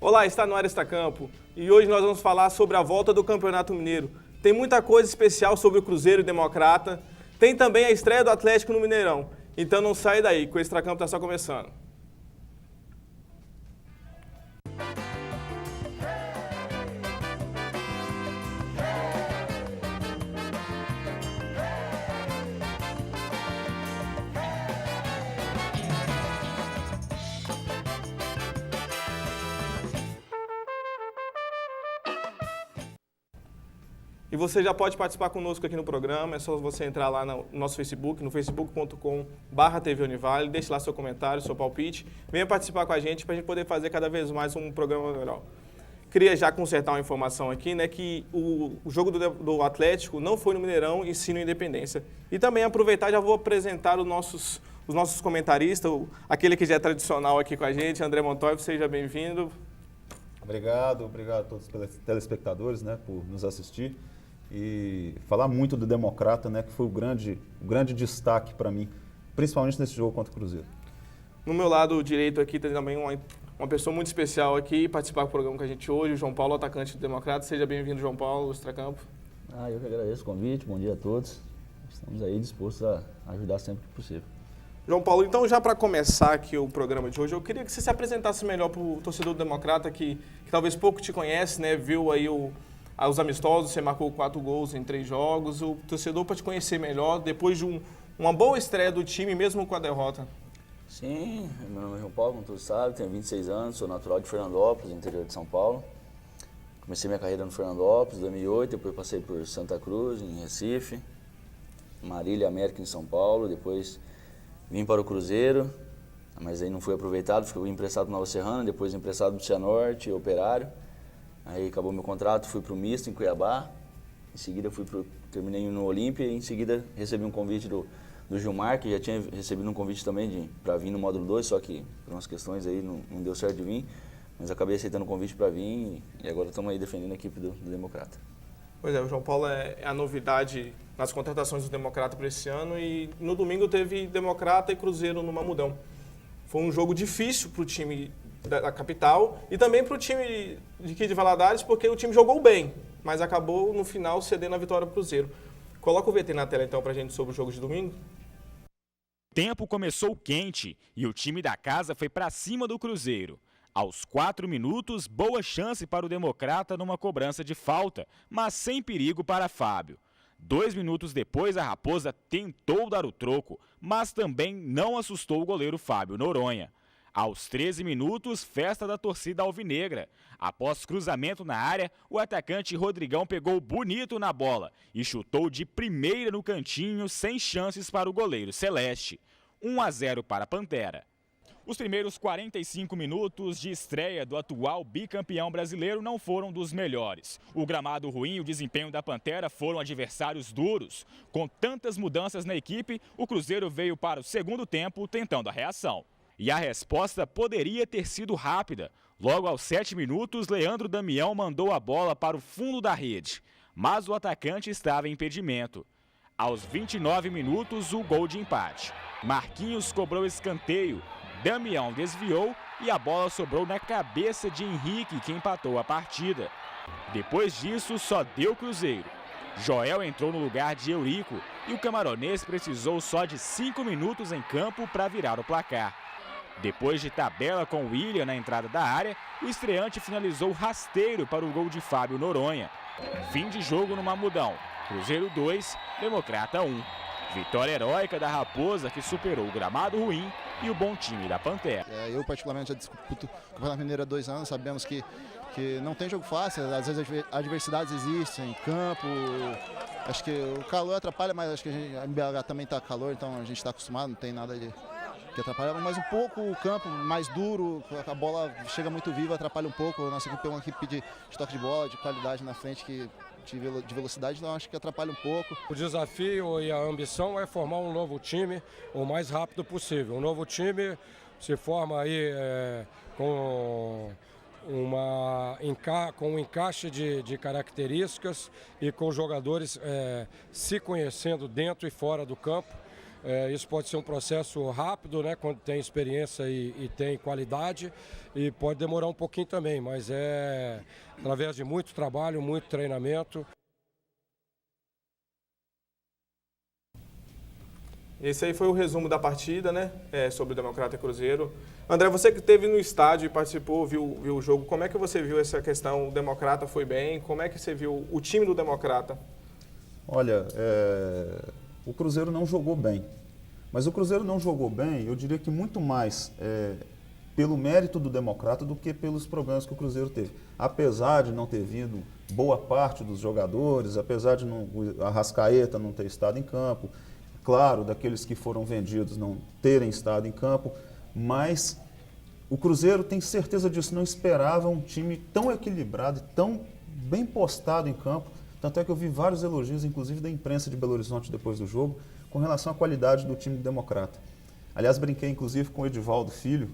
Olá, está no ar Extracampo e hoje nós vamos falar sobre a volta do Campeonato Mineiro. Tem muita coisa especial sobre o Cruzeiro e Democrata, tem também a estreia do Atlético no Mineirão. Então não sai daí, que o Extracampo está só começando. E você já pode participar conosco aqui no programa, é só você entrar lá no nosso Facebook, no facebook.com/TV Univale, deixe lá seu comentário, seu palpite, venha participar com a gente para a gente poder fazer cada vez mais um programa melhor. Queria já consertar uma informação aqui, né, que o jogo do Atlético não foi no Mineirão e sim no Independência. E também aproveitar, já vou apresentar os nossos comentaristas, aquele que já é tradicional aqui com a gente, André Montoya, seja bem-vindo. Obrigado a todos os telespectadores, né, por nos assistir. E falar muito do Democrata, né, que foi o grande destaque para mim, principalmente nesse jogo contra o Cruzeiro. No meu lado direito aqui tem também uma pessoa muito especial aqui, participar do programa com a gente hoje, o João Paulo, atacante do Democrata. Seja bem-vindo, João Paulo, ao Extracampo. Eu que agradeço o convite, bom dia a todos. Estamos aí dispostos a ajudar sempre que possível. João Paulo, então já para começar aqui o programa de hoje, eu queria que você se apresentasse melhor para o torcedor do Democrata que talvez pouco te conhece, né, viu aí os amistosos, você marcou 4 gols em 3 jogos, o torcedor para te conhecer melhor, depois de uma boa estreia do time, mesmo com a derrota. Sim, meu nome é João Paulo, como todos sabem, tenho 26 anos, sou natural de Fernandópolis, interior de São Paulo. Comecei minha carreira no Fernandópolis, em 2008, depois passei por Santa Cruz, em Recife, Marília, América, em São Paulo, depois vim para o Cruzeiro, mas aí não fui aproveitado, fui emprestado para Nova Serrana, depois emprestado para o Cianorte, Operário. Aí acabou meu contrato, fui para o Misto, em Cuiabá. Em seguida terminei no Olímpia e em seguida recebi um convite do Gilmar, que já tinha recebido um convite também para vir no Módulo 2, só que por umas questões aí não deu certo de vir. Mas acabei aceitando o convite para vir e agora estamos aí defendendo a equipe do Democrata. Pois é, o João Paulo é a novidade nas contratações do Democrata para esse ano e no domingo teve Democrata e Cruzeiro no Mamudão. Foi um jogo difícil para o time da capital e também para o time de Valadares, porque o time jogou bem, mas acabou no final cedendo a vitória para o Cruzeiro. Coloca o VT na tela então para a gente sobre o jogo de domingo. O tempo começou quente e o time da casa foi para cima do Cruzeiro. Aos 4 minutos, boa chance para o Democrata numa cobrança de falta, mas sem perigo para Fábio. 2 minutos depois, a Raposa tentou dar o troco, mas também não assustou o goleiro Fábio Noronha. Aos 13 minutos, festa da torcida alvinegra. Após cruzamento na área, o atacante Rodrigão pegou bonito na bola e chutou de primeira no cantinho, sem chances para o goleiro Celeste. 1-0 para a Pantera. Os primeiros 45 minutos de estreia do atual bicampeão brasileiro não foram dos melhores. O gramado ruim e o desempenho da Pantera foram adversários duros. Com tantas mudanças na equipe, o Cruzeiro veio para o segundo tempo tentando a reação. E a resposta poderia ter sido rápida. Logo aos 7 minutos, Leandro Damião mandou a bola para o fundo da rede. Mas o atacante estava em impedimento. Aos 29 minutos, o gol de empate. Marquinhos cobrou escanteio. Damião desviou e a bola sobrou na cabeça de Henrique, que empatou a partida. Depois disso, só deu Cruzeiro. Joel entrou no lugar de Eurico e o camaronês precisou só de 5 minutos em campo para virar o placar. Depois de tabela com William na entrada da área, o estreante finalizou rasteiro para o gol de Fábio Noronha. Fim de jogo no Mamudão. Cruzeiro 2, Democrata 1. Vitória heróica da Raposa, que superou o gramado ruim e o bom time da Pantera. Eu, particularmente, já disputo o Campeonato Mineiro há 2 anos. Sabemos que não tem jogo fácil, às vezes adversidades existem em campo. Acho que o calor atrapalha, mas acho que a MBH também está calor, então a gente está acostumado, não tem nada que atrapalha. Mas um pouco o campo mais duro, a bola chega muito viva, atrapalha um pouco. A nossa equipe é uma equipe de toque de bola, de qualidade na frente, de velocidade, então acho que atrapalha um pouco. O desafio e a ambição é formar um novo time o mais rápido possível. Um novo time se forma aí com um encaixe de características e com jogadores se conhecendo dentro e fora do campo. Isso pode ser um processo rápido, né, quando tem experiência e tem qualidade, e pode demorar um pouquinho também, mas é através de muito trabalho, muito treinamento. Esse aí foi o resumo da partida, né? Sobre o Democrata e Cruzeiro. André, você que esteve no estádio e participou, viu o jogo, como é que você viu essa questão? O Democrata foi bem? Como é que você viu o time do Democrata? Olha, o Cruzeiro não jogou bem. Mas o Cruzeiro não jogou bem, eu diria que muito mais pelo mérito do Democrata do que pelos problemas que o Cruzeiro teve. Apesar de não ter vindo boa parte dos jogadores, apesar de a Arrascaeta não ter estado em campo, claro, daqueles que foram vendidos não terem estado em campo, mas o Cruzeiro, tem certeza disso, não esperava um time tão equilibrado e tão bem postado em campo. Tanto é que eu vi vários elogios, inclusive da imprensa de Belo Horizonte depois do jogo, com relação à qualidade do time do Democrata. Aliás, brinquei inclusive com o Edivaldo, filho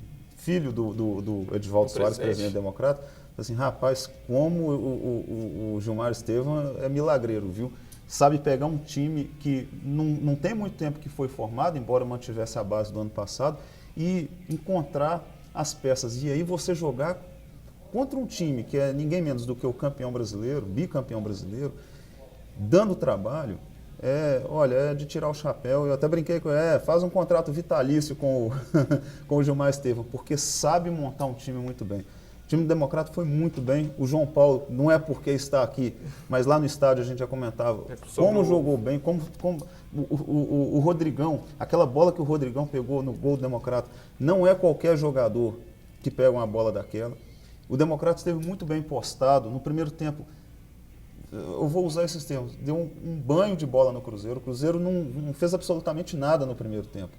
do Edivaldo Soares, presidente do Democrata. Assim, rapaz, como o Gilmar Estevam é milagreiro, viu? Sabe pegar um time que não tem muito tempo que foi formado, embora mantivesse a base do ano passado, e encontrar as peças. E aí você jogar contra um time que é ninguém menos do que o campeão brasileiro, bicampeão brasileiro, dando trabalho, é de tirar o chapéu. Eu até brinquei com ele, faz um contrato vitalício com o Gilmar Estevam, porque sabe montar um time muito bem. O time do Democrata foi muito bem. O João Paulo, não é porque está aqui, mas lá no estádio a gente já comentava como jogou bem, como o Rodrigão, aquela bola que o Rodrigão pegou no gol do Democrata, não é qualquer jogador que pega uma bola daquela. O Democrata esteve muito bem postado. No primeiro tempo, eu vou usar esses termos, deu um banho de bola no Cruzeiro. O Cruzeiro não fez absolutamente nada no primeiro tempo.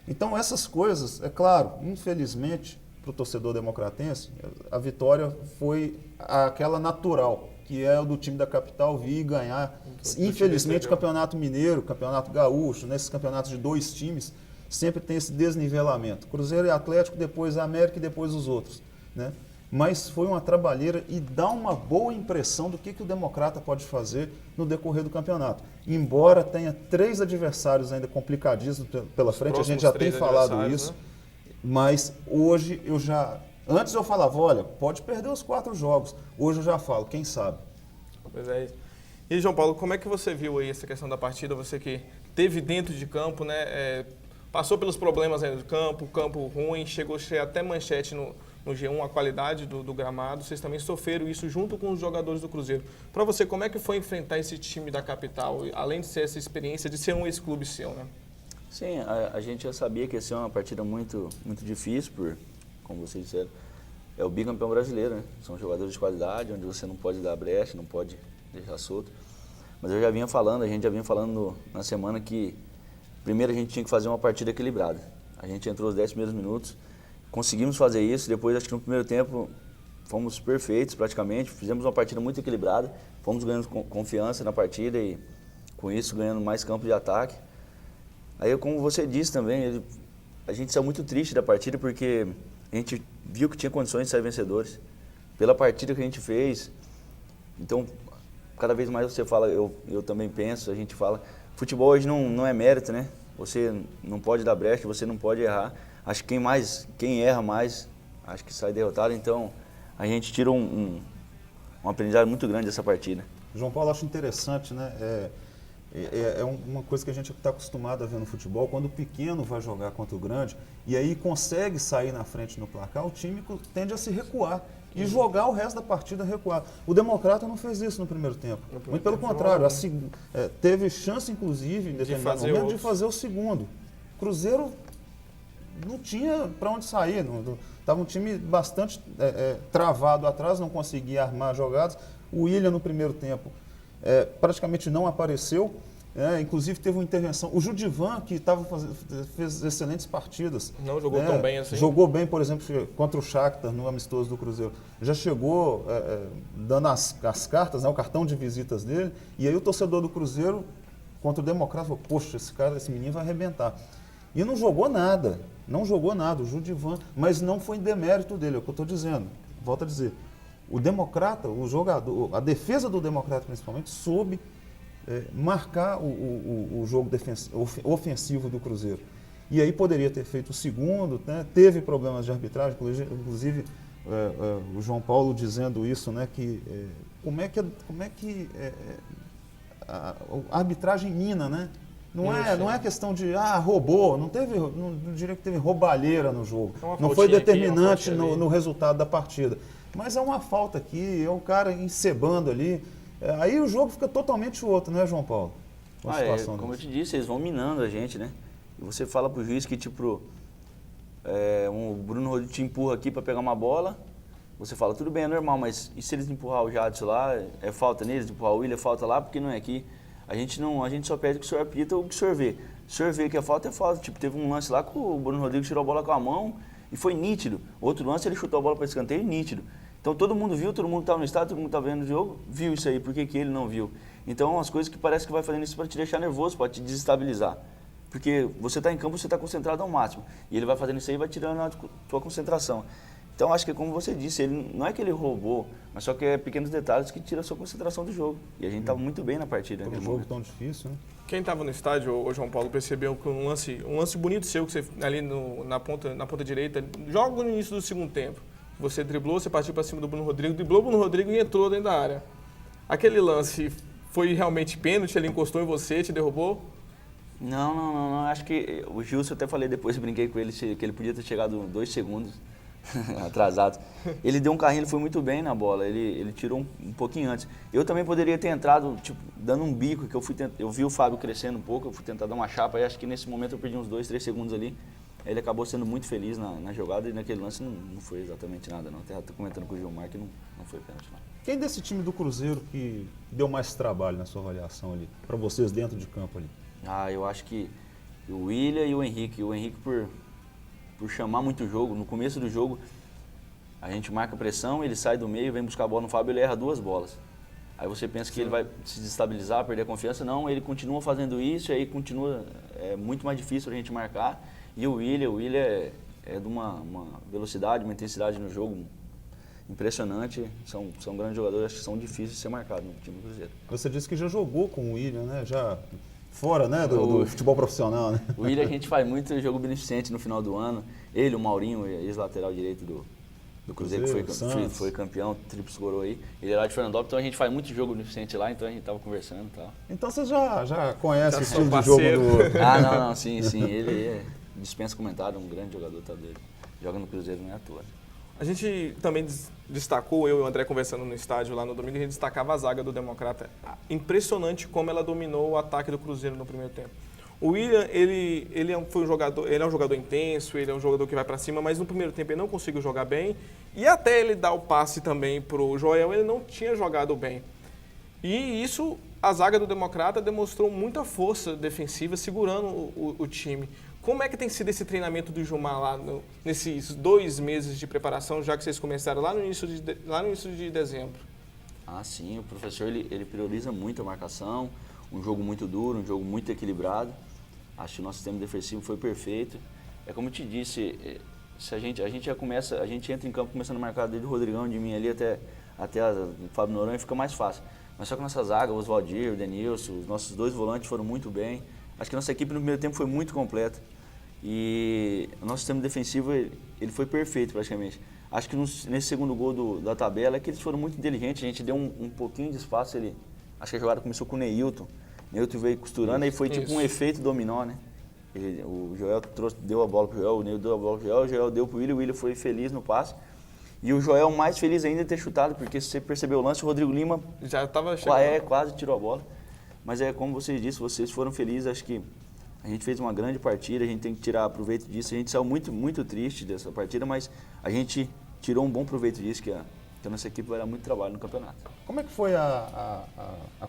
Então essas coisas, é claro, infelizmente, para o torcedor democratense, a vitória foi aquela natural, que é o do time da capital vir e ganhar. Infelizmente, o Campeonato Mineiro, Campeonato Gaúcho, nesses campeonatos de 2 times, sempre tem esse desnivelamento. Cruzeiro e Atlético, depois a América e depois os outros, né? Mas foi uma trabalheira e dá uma boa impressão do que o Democrata pode fazer no decorrer do campeonato. Embora tenha 3 adversários ainda complicadíssimos pela frente, a gente já tem falado isso, né? Mas hoje antes eu falava, olha, pode perder os 4 jogos. Hoje eu já falo, quem sabe? Pois é. E João Paulo, como é que você viu aí essa questão da partida? Você que esteve dentro de campo, né? Passou pelos problemas aí do campo ruim, chegou a ser até manchete no G1, a qualidade do gramado. Vocês também sofreram isso junto com os jogadores do Cruzeiro. Para você, como é que foi enfrentar esse time da capital, além de ser essa experiência de ser um ex-clube seu, né? Sim, a gente já sabia que ia ser uma partida muito, muito difícil, como vocês disseram, é o bicampeão brasileiro, né? São jogadores de qualidade, onde você não pode dar brecha, não pode deixar solto. Mas a gente já vinha falando na semana que primeiro a gente tinha que fazer uma partida equilibrada. A gente entrou os 10 primeiros minutos, conseguimos fazer isso, depois acho que no primeiro tempo fomos perfeitos praticamente, fizemos uma partida muito equilibrada, fomos ganhando confiança na partida e com isso ganhando mais campo de ataque. Aí, como você disse também, a gente saiu muito triste da partida porque a gente viu que tinha condições de sair vencedores. Pela partida que a gente fez, então, cada vez mais você fala, eu também penso, a gente fala, futebol hoje não é mérito, né? Você não pode dar brecha, você não pode errar. Acho que quem erra mais, acho que sai derrotado. Então, a gente tira um aprendizado muito grande dessa partida. João Paulo, acho interessante, né? É uma coisa que a gente está acostumado a ver no futebol, quando o pequeno vai jogar contra o grande e aí consegue sair na frente no placar, o time tende a se recuar e jogar o resto da partida recuar. O Democrata não fez isso no primeiro tempo. Muito pelo contrário, teve chance, inclusive, em determinado momento, de fazer o segundo. O Cruzeiro não tinha para onde sair, estava um time bastante travado atrás, não conseguia armar jogadas. O William, no primeiro tempo, praticamente não apareceu, inclusive teve uma intervenção. O Judivan, que fez excelentes partidas. Não jogou tão bem assim. Jogou bem, por exemplo, contra o Shakhtar, no amistoso do Cruzeiro. Já chegou dando as cartas, o cartão de visitas dele, e aí o torcedor do Cruzeiro, contra o Democrata, falou, poxa, esse menino vai arrebentar. E não jogou nada, o Judivan, mas não foi em demérito dele, é o que eu estou dizendo. Volto a dizer. O Democrata, o jogador, a defesa do Democrata principalmente, soube marcar o jogo ofensivo do Cruzeiro. E aí poderia ter feito o segundo, né? Teve problemas de arbitragem, inclusive o João Paulo dizendo isso, né? Que como é que a arbitragem mina, né? Não é questão de roubou, não diria que teve roubalheira no jogo. Não foi determinante no resultado da partida. Mas é uma falta aqui, é um cara encebando ali. Aí o jogo fica totalmente outro, né, João Paulo? Como eu te disse, eles vão minando a gente, né? E você fala pro juiz que, tipo, o Bruno Rodrigues te empurra aqui para pegar uma bola, você fala, tudo bem, é normal, mas e se eles empurrar o Jadson lá, é falta neles, empurrar o William, é falta lá, porque não é aqui. A gente só pede que o senhor apita ou que o senhor vê. O senhor vê que é falta, é falta. Tipo, teve um lance lá que o Bruno Rodrigues tirou a bola com a mão e foi nítido. Outro lance, ele chutou a bola para escanteio, nítido. Então todo mundo viu, todo mundo estava no estádio, todo mundo estava vendo o jogo, viu isso aí, por que ele não viu? Então as coisas que parece que vai fazendo isso para te deixar nervoso, para te desestabilizar. Porque você está em campo, você está concentrado ao máximo. E ele vai fazendo isso aí e vai tirando a tua concentração. Então acho que como você disse, ele não é que ele roubou, mas só que é pequenos detalhes que tiram a sua concentração do jogo. E a gente estava muito bem na partida. Um jogo tão difícil, né? Quem estava no estádio, o João Paulo, percebeu que um lance bonito seu, que você ali na ponta direita, joga no início do segundo tempo. Você driblou, você partiu para cima do Bruno Rodrigues, driblou o Bruno Rodrigues e entrou dentro da área. Aquele lance foi realmente pênalti, ele encostou em você, te derrubou? Não. Acho que o Gilson, eu até falei depois, brinquei com ele, que ele podia ter chegado 2 segundos atrasado. Ele deu um carrinho, ele foi muito bem na bola, ele tirou um pouquinho antes. Eu também poderia ter entrado, tipo, dando um bico, que eu vi o Fábio crescendo um pouco, eu fui tentar dar uma chapa, e acho que nesse momento eu perdi uns 2, 3 segundos ali. Ele acabou sendo muito feliz na jogada e naquele lance não foi exatamente nada, não. Até estou comentando com o Gilmar que não foi pênalti, não. Quem desse time do Cruzeiro que deu mais trabalho na sua avaliação ali, para vocês dentro de campo ali? Eu acho que o William e o Henrique. O Henrique por chamar muito o jogo. No começo do jogo, a gente marca pressão, ele sai do meio, vem buscar a bola no Fábio, ele erra 2 bolas. Aí você pensa que ele vai se desestabilizar, perder a confiança. Não, ele continua fazendo isso, e aí continua, é muito mais difícil a gente marcar. E o William é de uma velocidade, uma intensidade no jogo impressionante. São grandes jogadores, acho que são difíceis de ser marcados no time do Cruzeiro. Você disse que já jogou com o William, né? Já fora, né, do futebol profissional, né? O William, a gente faz muito jogo beneficente no final do ano. Ele, o Maurinho, ex-lateral direito do Cruzeiro, que foi campeão, tríplice coroa aí. Ele é lá de Fernandópolis, então a gente faz muito jogo beneficente lá, então a gente tava conversando e tal. Então você já conhece o estilo de jogo do... Não, sim. Ele dispensa comentário, um grande jogador, tá dele. Joga no Cruzeiro, não é à toa. A gente também destacou, eu e o André conversando no estádio lá no domingo, a gente destacava a zaga do Democrata. Impressionante como ela dominou o ataque do Cruzeiro no primeiro tempo. O William, ele é um jogador intenso, ele é um jogador que vai para cima, mas no primeiro tempo ele não conseguiu jogar bem. E até ele dar o passe também para o Joel, ele não tinha jogado bem. E isso, a zaga do Democrata demonstrou muita força defensiva, segurando o time. Como é que tem sido esse treinamento do Gilmar lá nesses 2 meses de preparação, já que vocês começaram lá no início de dezembro? Sim, o professor ele prioriza muito a marcação, um jogo muito duro, um jogo muito equilibrado. Acho que o nosso sistema defensivo foi perfeito. É como eu te disse, se a gente entra em campo começando a marcar desde o Rodrigão, de mim ali até o Fábio Noronha, fica mais fácil. Mas só que nossa zaga, o Oswaldir, o Denilson, os nossos 2 volantes foram muito bem. Acho que a nossa equipe no primeiro tempo foi muito completa. E o nosso sistema defensivo ele foi perfeito praticamente. Acho que nesse segundo gol da tabela é que eles foram muito inteligentes, a gente deu um pouquinho de espaço ali. Acho que a jogada começou com o Neilton. Neilton veio costurando, aí foi tipo um efeito dominó, né? O Joel deu a bola pro Joel, o Neilton deu a bola pro Joel, o Joel deu pro William, o William foi feliz no passe. E o Joel mais feliz ainda de ter chutado, porque se você percebeu o lance, o Rodrigo Lima já estava chegando. Quase tirou a bola. Mas como você disse, vocês foram felizes, acho que a gente fez uma grande partida, a gente tem que tirar proveito disso. A gente saiu muito, muito triste dessa partida, mas a gente tirou um bom proveito disso, que a nossa equipe vai dar muito trabalho no campeonato. Como é que foi a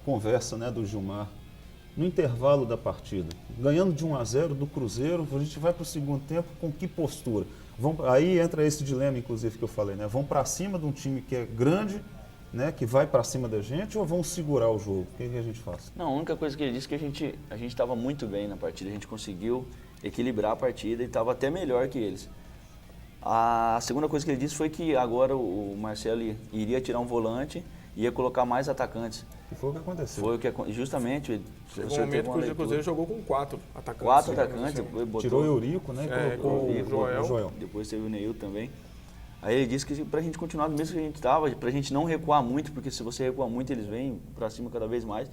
conversa, né, do Gilmar no intervalo da partida? Ganhando de 1-0 do Cruzeiro, a gente vai para o segundo tempo com que postura? Aí entra esse dilema, inclusive, que eu falei, né? Vão para cima de um time que é grande, né, que vai para cima da gente, ou vão segurar o jogo? O que a gente faz? Não, a única coisa que ele disse é que a gente estava muito bem na partida, a gente conseguiu equilibrar a partida e estava até melhor que eles. A segunda coisa que ele disse foi que agora o Marcelo iria tirar um volante ia colocar mais atacantes. E foi o que aconteceu. Foi o que justamente. Chegou um momento que o Cruzeiro jogou com 4 atacantes. 4 né? atacantes, depois botou, Tirou o Eurico, né? E colocou com o Joel. depois teve o Neil também. Aí ele disse que pra gente continuar do mesmo que a gente estava, pra gente não recuar muito, porque se você recuar muito, eles vêm pra cima cada vez mais.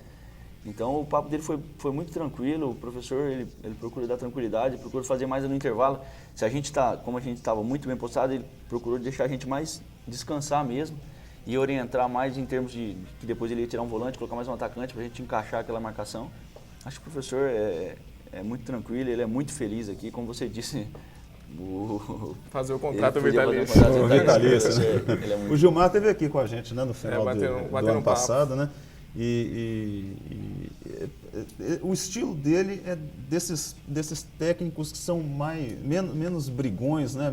Então o papo dele foi muito tranquilo, o professor ele procura dar tranquilidade, procura fazer mais no intervalo. Se a gente como a gente estava muito bem postado, ele procurou deixar a gente mais descansar mesmo e orientar mais em termos de que depois ele ia tirar um volante, colocar mais um atacante pra gente encaixar aquela marcação. Acho que o professor é muito tranquilo, ele é muito feliz aqui, como você disse. Fazer o contrato vitalício. O Gilmar esteve aqui com a gente, né, no final do ano passado, né? O estilo dele é desses técnicos que são menos brigões, né?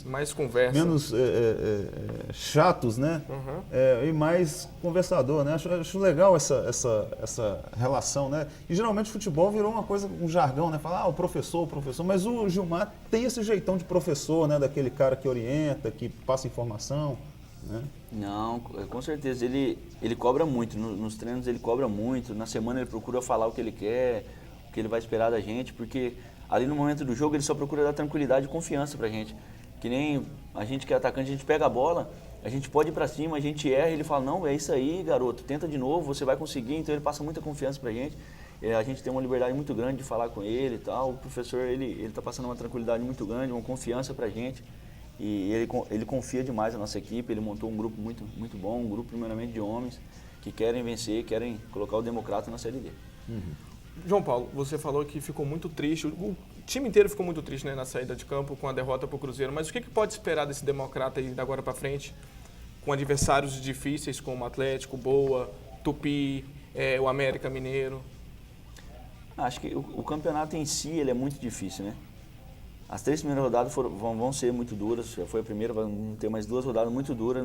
Mais conversa. Menos chatos, né? Uhum. E mais conversador, né? Acho legal essa relação, né? E geralmente o futebol virou uma coisa, um jargão, né? Falar, o professor, mas o Gilmar tem esse jeitão de professor, né? Daquele cara que orienta, que passa informação, né? Não, com certeza. Ele cobra muito. Nos treinos ele cobra muito. Na semana ele procura falar o que ele quer, o que ele vai esperar da gente, porque ali no momento do jogo ele só procura dar tranquilidade e confiança pra gente. Que nem a gente que é atacante, a gente pega a bola, a gente pode ir pra cima, a gente erra, ele fala, não, é isso aí, garoto, tenta de novo, você vai conseguir. Então ele passa muita confiança pra gente. A gente tem uma liberdade muito grande de falar com ele e tal. O professor, ele tá passando uma tranquilidade muito grande, uma confiança pra gente. E ele confia demais na nossa equipe, ele montou um grupo muito, muito bom, um grupo primeiramente de homens que querem vencer, querem colocar o Democrata na Série D. Uhum. João Paulo, você falou que ficou muito triste, o time inteiro ficou muito triste, né, na saída de campo com a derrota para o Cruzeiro, mas o que pode esperar desse Democrata aí da agora para frente, com adversários difíceis como Atlético, Boa, Tupi, o América Mineiro? Acho que o campeonato em si ele é muito difícil, né? As 3 primeiras rodadas vão ser muito duras, já foi a primeira, vão ter mais 2 rodadas muito duras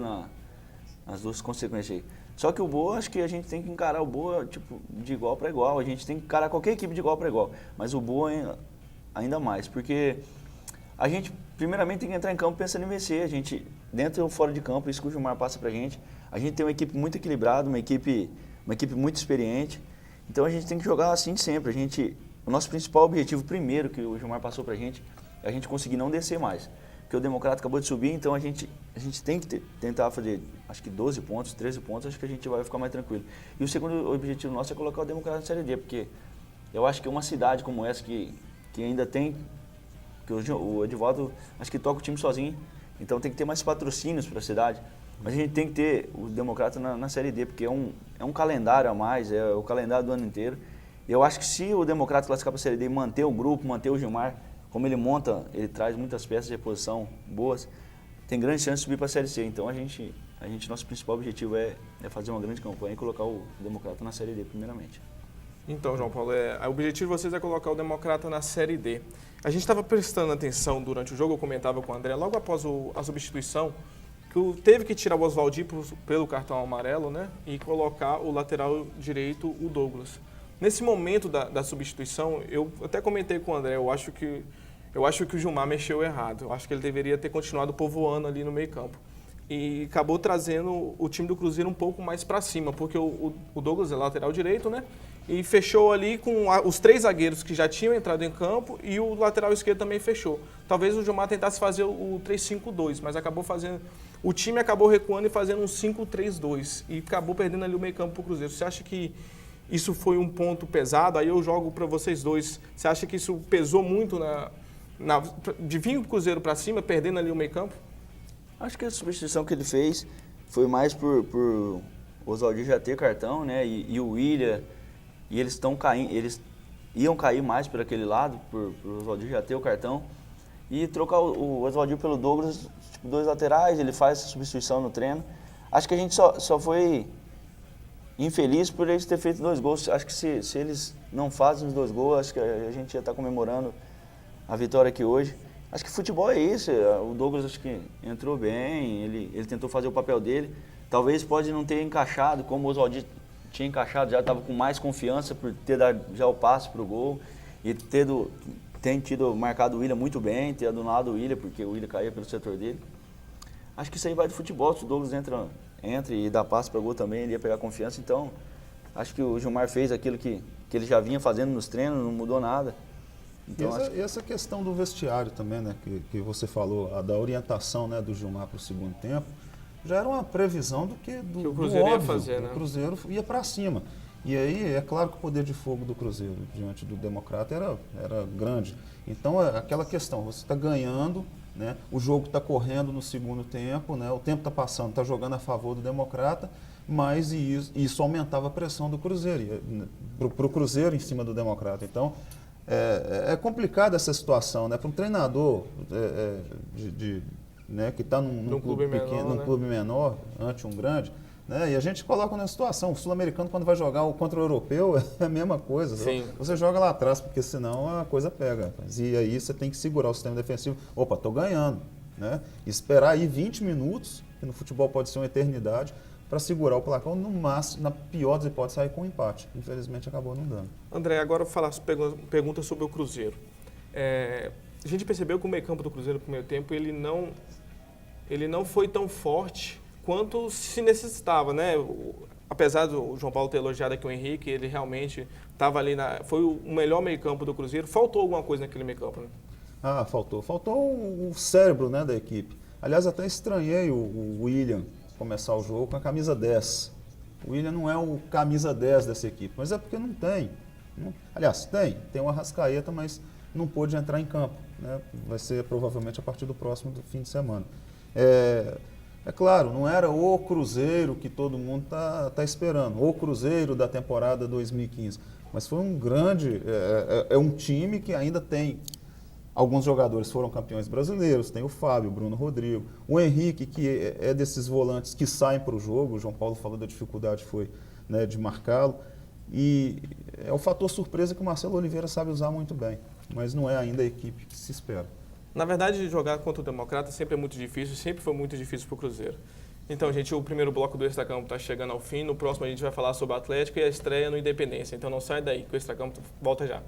nas 2 consequências aí. Só que o Boa, acho que a gente tem que encarar o Boa tipo, de igual para igual, a gente tem que encarar qualquer equipe de igual para igual, mas o Boa ainda mais, porque a gente primeiramente tem que entrar em campo pensando em vencer, a gente, dentro ou fora de campo, isso que o Gilmar passa pra gente, a gente tem uma equipe muito equilibrada, uma equipe muito experiente, então a gente tem que jogar assim sempre, o nosso principal objetivo primeiro que o Gilmar passou pra gente, é a gente conseguir não descer mais. Porque o Democrata acabou de subir, então a gente tem que tentar fazer, acho que 12 pontos, 13 pontos, acho que a gente vai ficar mais tranquilo. E o segundo objetivo nosso é colocar o Democrata na Série D, porque eu acho que uma cidade como essa que ainda tem, que o Edivaldo acho que toca o time sozinho, então tem que ter mais patrocínios para a cidade. Mas a gente tem que ter o Democrata na Série D, porque é um calendário a mais, é o calendário do ano inteiro. E eu acho que se o Democrata classificar para a Série D e manter o grupo, manter o Gilmar, como ele monta, ele traz muitas peças de reposição boas, tem grande chance de subir para a Série C. Então nosso principal objetivo é fazer uma grande campanha e colocar o Democrata na Série D primeiramente. Então, João Paulo, o objetivo de vocês é colocar o Democrata na Série D. A gente estava prestando atenção durante o jogo, eu comentava com o André, logo após a substituição, que teve que tirar o Oswaldi pelo cartão amarelo, né, e colocar o lateral direito, o Douglas. Nesse momento da substituição, eu até comentei com o André, eu acho que o Gilmar mexeu errado. Eu acho que ele deveria ter continuado povoando ali no meio-campo. E acabou trazendo o time do Cruzeiro um pouco mais para cima, porque o Douglas é lateral direito, né? E fechou ali com os 3 zagueiros que já tinham entrado em campo e o lateral esquerdo também fechou. Talvez o Gilmar tentasse fazer o 3-5-2, mas acabou fazendo... O time acabou recuando e fazendo um 5-3-2 e acabou perdendo ali o meio-campo para o Cruzeiro. Você acha que isso foi um ponto pesado? Aí eu jogo para vocês dois. Você acha que isso pesou muito de vir o Cruzeiro para cima, perdendo ali o meio-campo? Acho que a substituição que ele fez foi mais por o Oswaldi já ter cartão, né? E o William, e eles iam cair mais por aquele lado, por o Oswaldi já ter o cartão. E trocar o Oswaldi pelo Douglas, tipo, 2 laterais, ele faz essa substituição no treino. Acho que a gente só foi infeliz por eles terem feito 2 gols. Acho que se eles não fazem os 2 gols, acho que a gente ia estar comemorando a vitória aqui hoje. Acho que futebol é isso. O Douglas acho que entrou bem, ele tentou fazer o papel dele. Talvez pode não ter encaixado, como o Oswaldi tinha encaixado, já estava com mais confiança por ter dado já o passe para o gol e tem tido marcado o William muito bem, ter anulado o William, porque o William caía pelo setor dele. Acho que isso aí vai do futebol. Se o Douglas entra entra e dá passe para gol também, ele ia pegar confiança. Então, acho que o Gilmar fez aquilo que ele já vinha fazendo nos treinos, não mudou nada. Então, e essa questão do vestiário também, né, que você falou, da orientação, né, do Gilmar para o segundo tempo, já era uma previsão do o Cruzeiro do ia óbvio, fazer, né? O Cruzeiro ia para cima. E aí, é claro que o poder de fogo do Cruzeiro diante do Democrata era grande. Então, é aquela questão, você está ganhando, né, o jogo está correndo no segundo tempo, né, o tempo está passando, está jogando a favor do Democrata, mas isso aumentava a pressão do Cruzeiro, para o Cruzeiro em cima do Democrata. Então, é complicada essa situação, né? Para um treinador né, que está num clube pequeno, menor, num né? clube menor, ante um grande, né? E a gente coloca na situação, o sul-americano quando vai jogar contra o europeu é a mesma coisa. Sim. Você joga lá atrás, porque senão a coisa pega. Rapaz. E aí você tem que segurar o sistema defensivo. Opa, estou ganhando. Né? Esperar aí 20 minutos, que no futebol pode ser uma eternidade, para segurar o placar, no máximo, na pior das hipóteses, sair com um empate. Infelizmente acabou não dando. André, agora eu vou falar perguntas sobre o Cruzeiro. A gente percebeu que o meio-campo do Cruzeiro no primeiro tempo ele não foi tão forte quanto se necessitava, né? Apesar do João Paulo ter elogiado aqui o Henrique, ele realmente estava ali foi o melhor meio-campo do Cruzeiro. Faltou alguma coisa naquele meio-campo, né? Ah, faltou. Faltou o cérebro, né, da equipe. Aliás, até estranhei o William começar o jogo com a camisa 10. O William não é o camisa 10 dessa equipe, mas é porque não tem. Aliás, tem uma Arrascaeta, mas não pôde entrar em campo. Né? Vai ser provavelmente a partir do próximo fim de semana. É claro, não era o Cruzeiro que todo mundo tá esperando, o Cruzeiro da temporada 2015, mas foi um grande, um time que ainda tem, alguns jogadores foram campeões brasileiros, tem o Fábio, o Bruno Rodrigo, o Henrique, que é desses volantes que saem para o jogo, o João Paulo falou da dificuldade foi, né, de marcá-lo, e é o fator surpresa que o Marcelo Oliveira sabe usar muito bem, mas não é ainda a equipe que se espera. Na verdade, jogar contra o Democrata sempre é muito difícil, sempre foi muito difícil para o Cruzeiro. Então, gente, o primeiro bloco do Extracampo está chegando ao fim. No próximo a gente vai falar sobre o Atlético e a estreia no Independência. Então não sai daí, que o Extracampo volta já.